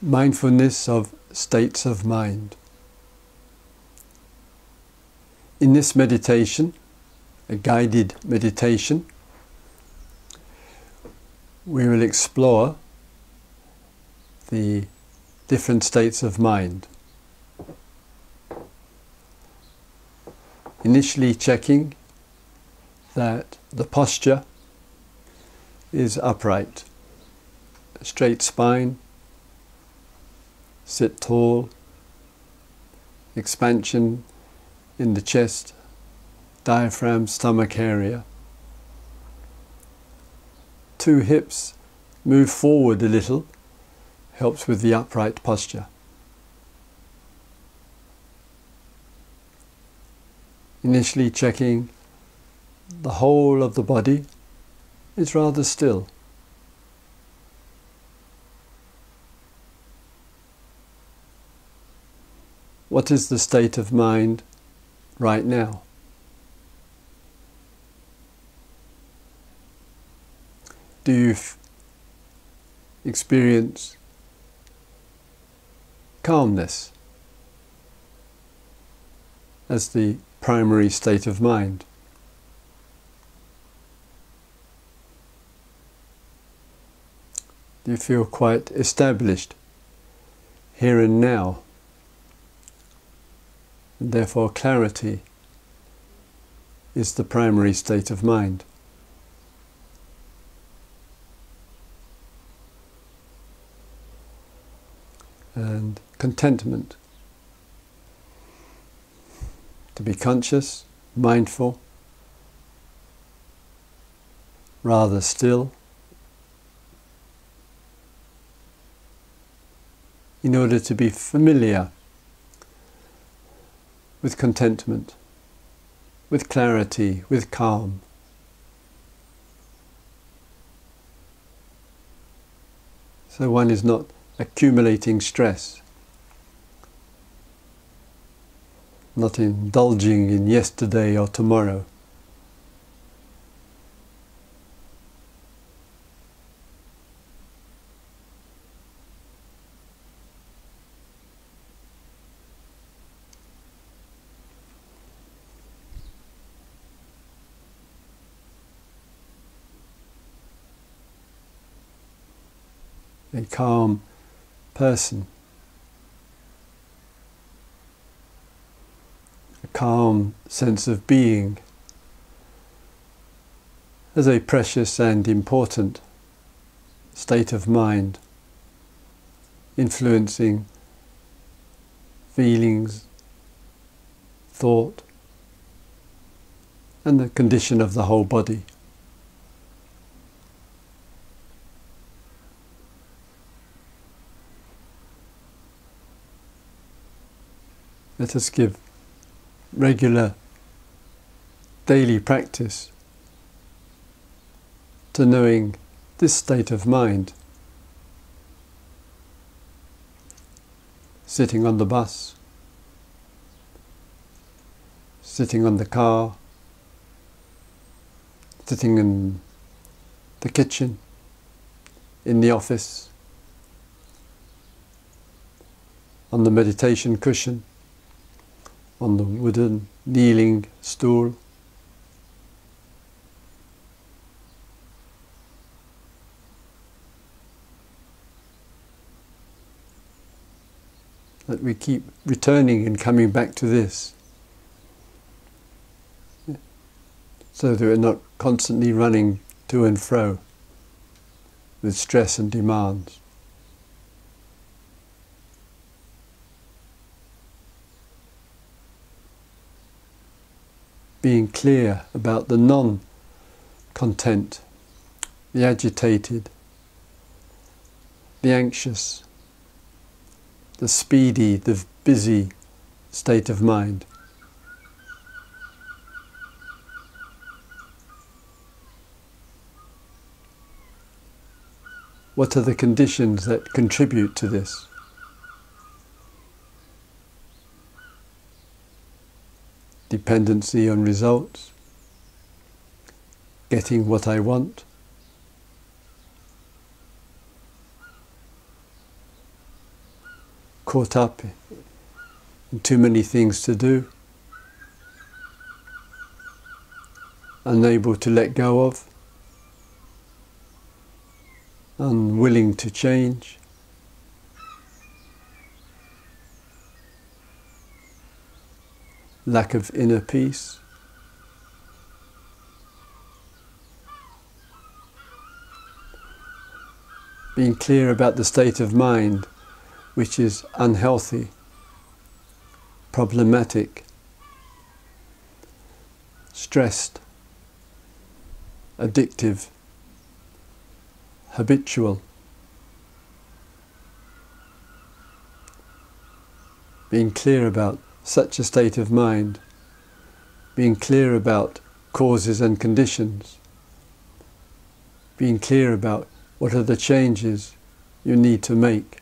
Mindfulness of states of mind. In this meditation, a guided meditation, we will explore the different states of mind. Initially checking that the posture is upright, a straight spine, sit tall, expansion in the chest, diaphragm, stomach area. 2 hips move forward a little, helps with the upright posture. Initially checking the whole of the body is rather still. What is the state of mind right now? Do you experience calmness as the primary state of mind? Do you feel quite established here and now? And therefore clarity is the primary state of mind. And contentment. To be conscious, mindful, rather still, in order to be familiar with contentment, with clarity, with calm. So one is not accumulating stress, not indulging in yesterday or tomorrow. A calm person, a calm sense of being, as a precious and important state of mind, influencing feelings, thought, and the condition of the whole body. Let us give regular daily practice to knowing this state of mind. Sitting on the bus, sitting on the car, sitting in the kitchen, in the office, on the meditation cushion, on the wooden kneeling stool. That we keep returning and coming back to this, so that we're not constantly running to and fro with stress and demands. Being clear about the non-content, the agitated, the anxious, the speedy, the busy state of mind. What are the conditions that contribute to this? Dependency on results, getting what I want, caught up in too many things to do, unable to let go of, unwilling to change. Lack of inner peace. Being clear about the state of mind which is unhealthy, problematic, stressed, addictive, habitual. Being clear about such a state of mind, being clear about causes and conditions, being clear about what are the changes you need to make.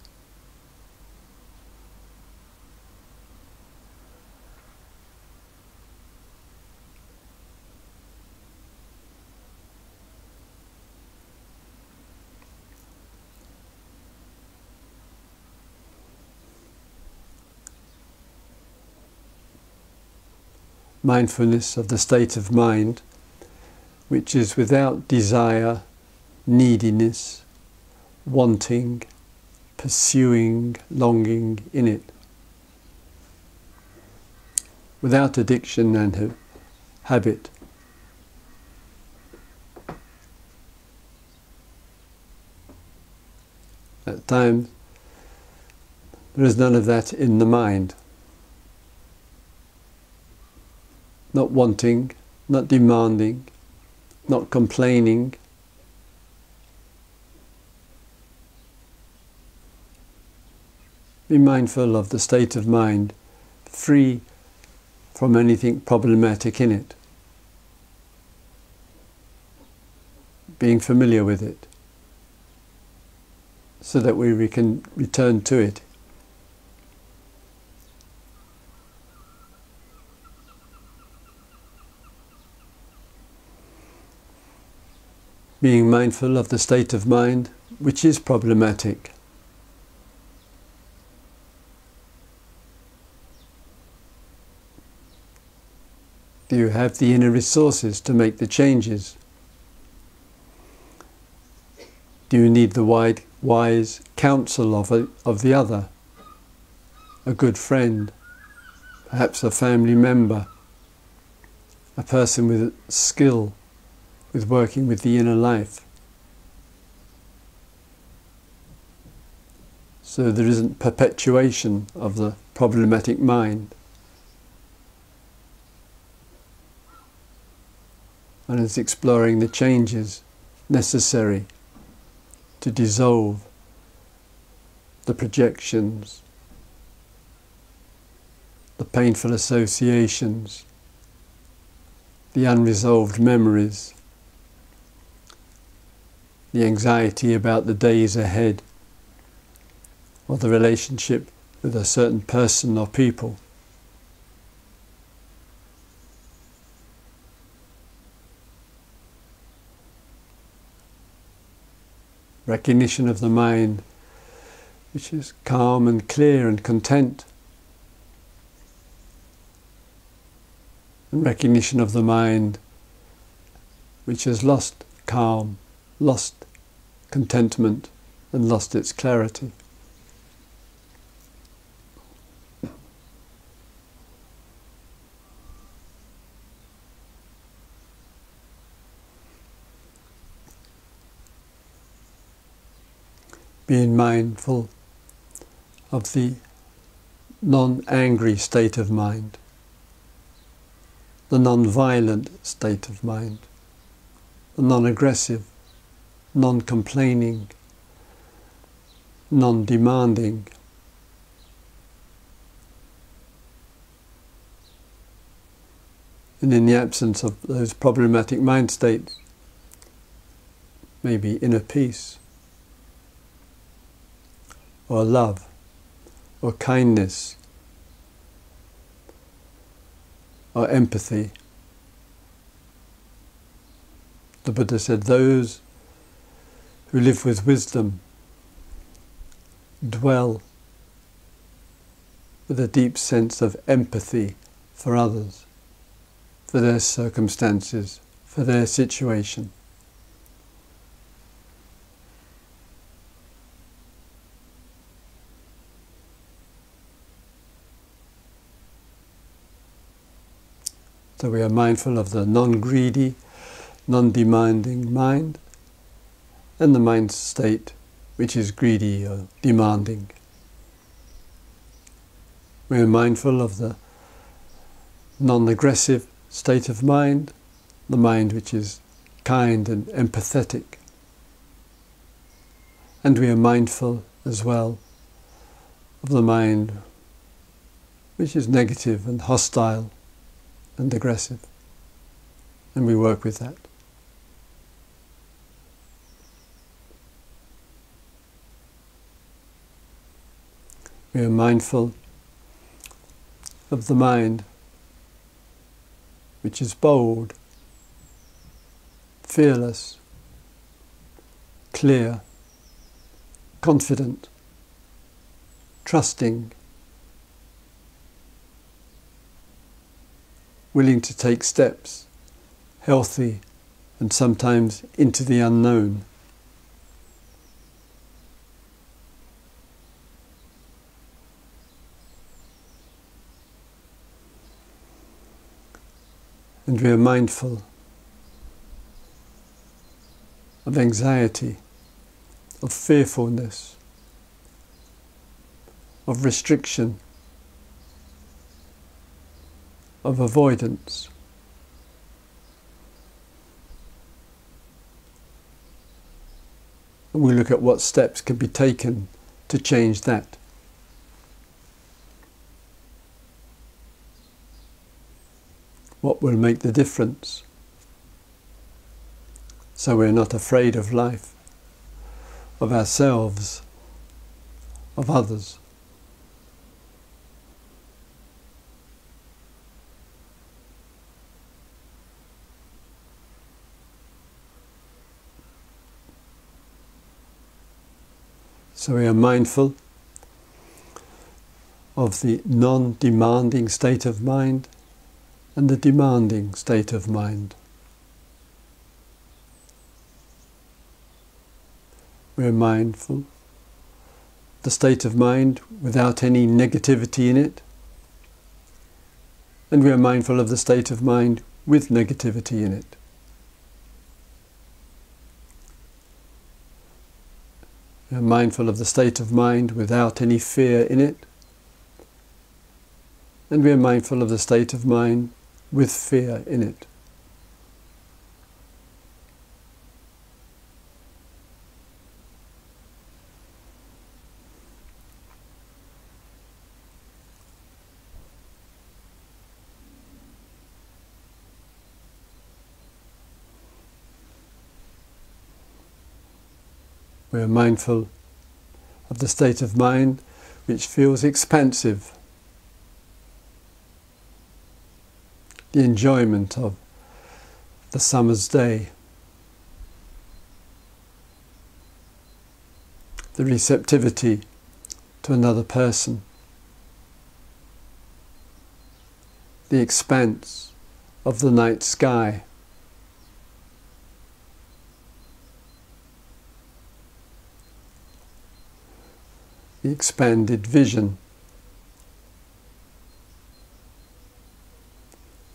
Mindfulness of the state of mind which is without desire, neediness, wanting, pursuing, longing in it. Without addiction and habit. At times, there is none of that in the mind. Not wanting, not demanding, not complaining. Be mindful of the state of mind, free from anything problematic in it. Being familiar with it, so that we can return to it. Being mindful of the state of mind which is problematic. Do you have the inner resources to make the changes? Do you need the wise counsel of the other? A good friend, perhaps a family member, a person with skill with working with the inner life. So there isn't perpetuation of the problematic mind. And it's exploring the changes necessary to dissolve the projections, the painful associations, the unresolved memories, the anxiety about the days ahead, or the relationship with a certain person or people. Recognition of the mind which is calm and clear and content. And recognition of the mind which has lost calm, lost contentment, and lost its clarity. Being mindful of the non-angry state of mind, the non-violent state of mind, the non-aggressive, non-complaining, non-demanding. And in the absence of those problematic mind states, maybe inner peace, or love, or kindness, or empathy. The Buddha said, those who live with wisdom dwell with a deep sense of empathy for others, for their circumstances, for their situation. So we are mindful of the non-greedy, non-demanding mind, and the mind state which is greedy or demanding. We are mindful of the non-aggressive state of mind, the mind which is kind and empathetic. And we are mindful as well of the mind which is negative and hostile and aggressive. And we work with that. We are mindful of the mind which is bold, fearless, clear, confident, trusting, willing to take steps, healthy and sometimes into the unknown. And we are mindful of anxiety, of fearfulness, of restriction, of avoidance. And we look at what steps can be taken to change that. What will make the difference? So we're not afraid of life, of ourselves, of others. So we are mindful of the non-demanding state of mind and the demanding state of mind. We are mindful of the state of mind without any negativity in it, and we are mindful of the state of mind with negativity in it. We are mindful of the state of mind without any fear in it, and we are mindful of the state of mind with fear in it. We are mindful of the state of mind which feels expansive, the enjoyment of the summer's day, the receptivity to another person, the expanse of the night sky, the expanded vision,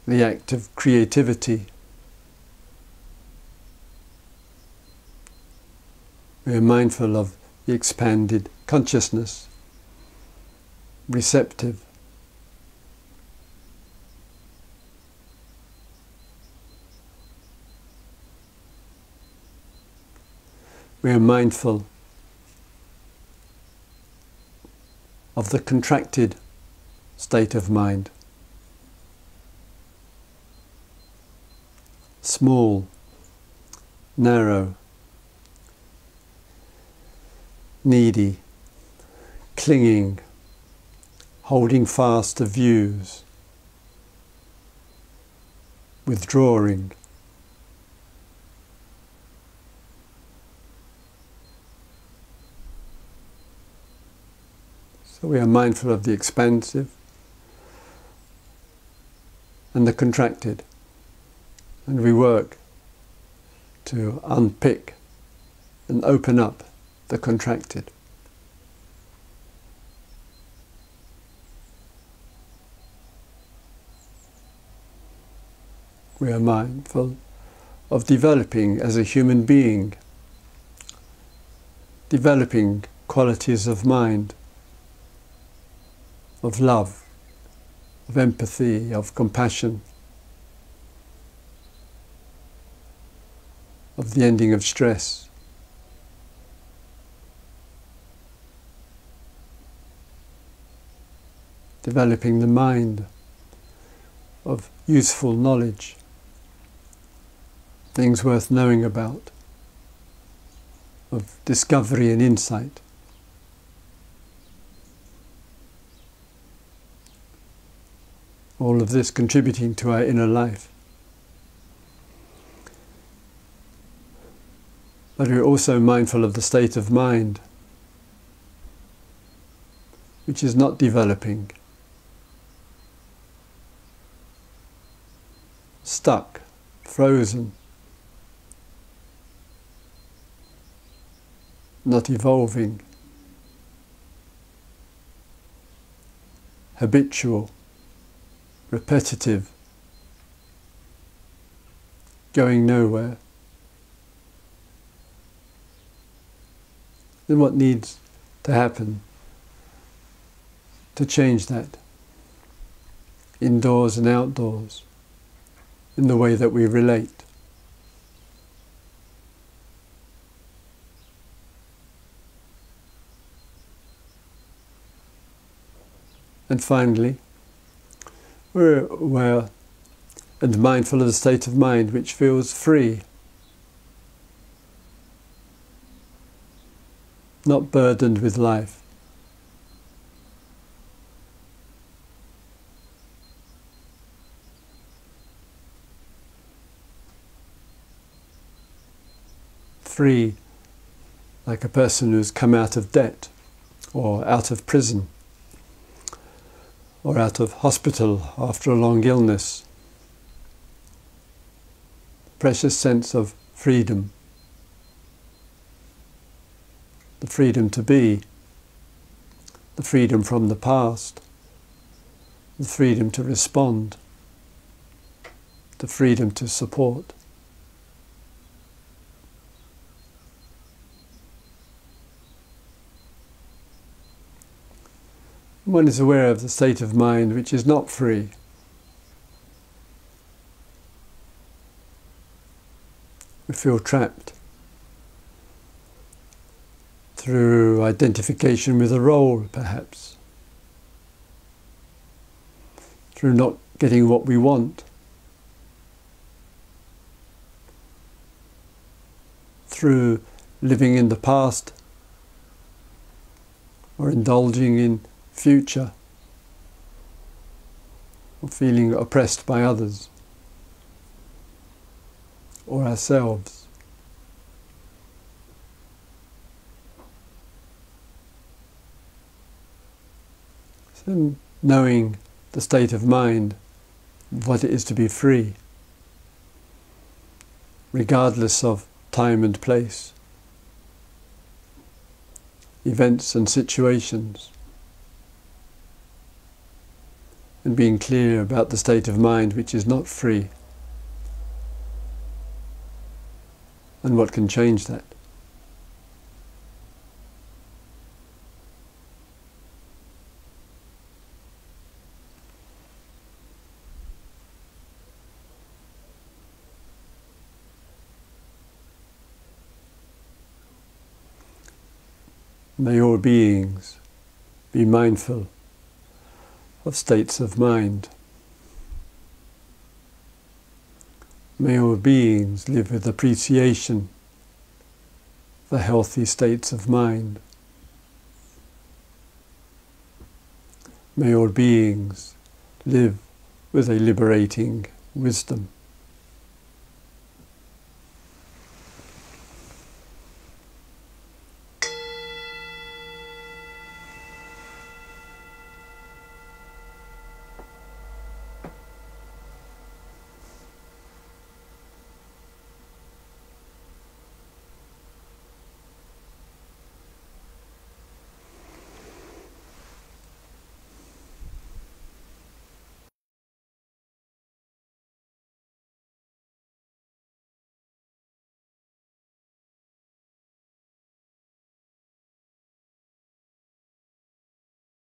the act of creativity. We are mindful of the expanded consciousness, receptive. We are mindful of the contracted state of mind. Small, narrow, needy, clinging, holding fast to views, withdrawing. So we are mindful of the expansive and the contracted, and we work to unpick and open up the contracted. We are mindful of developing as a human being, developing qualities of mind, of love, of empathy, of compassion, of the ending of stress. Developing the mind of useful knowledge, things worth knowing about, of discovery and insight. All of this contributing to our inner life. But we're also mindful of the state of mind, which is not developing, stuck, frozen, not evolving, habitual, repetitive, going nowhere. Then what needs to happen to change that, indoors and outdoors, in the way that we relate? And finally, we're aware and mindful of the state of mind which feels free, not burdened with life. Free, like a person who's come out of debt, or out of prison, or out of hospital after a long illness. Precious sense of freedom. The freedom to be, the freedom from the past, the freedom to respond, the freedom to support. One is aware of the state of mind which is not free. We feel trapped through identification with a role, perhaps, through not getting what we want, through living in the past or indulging in future, or feeling oppressed by others or ourselves. So knowing the state of mind, what it is to be free, regardless of time and place, events and situations, and being clear about the state of mind which is not free, and what can change that. May all beings be mindful of states of mind. May all beings live with appreciation for healthy states of mind. May all beings live with a liberating wisdom.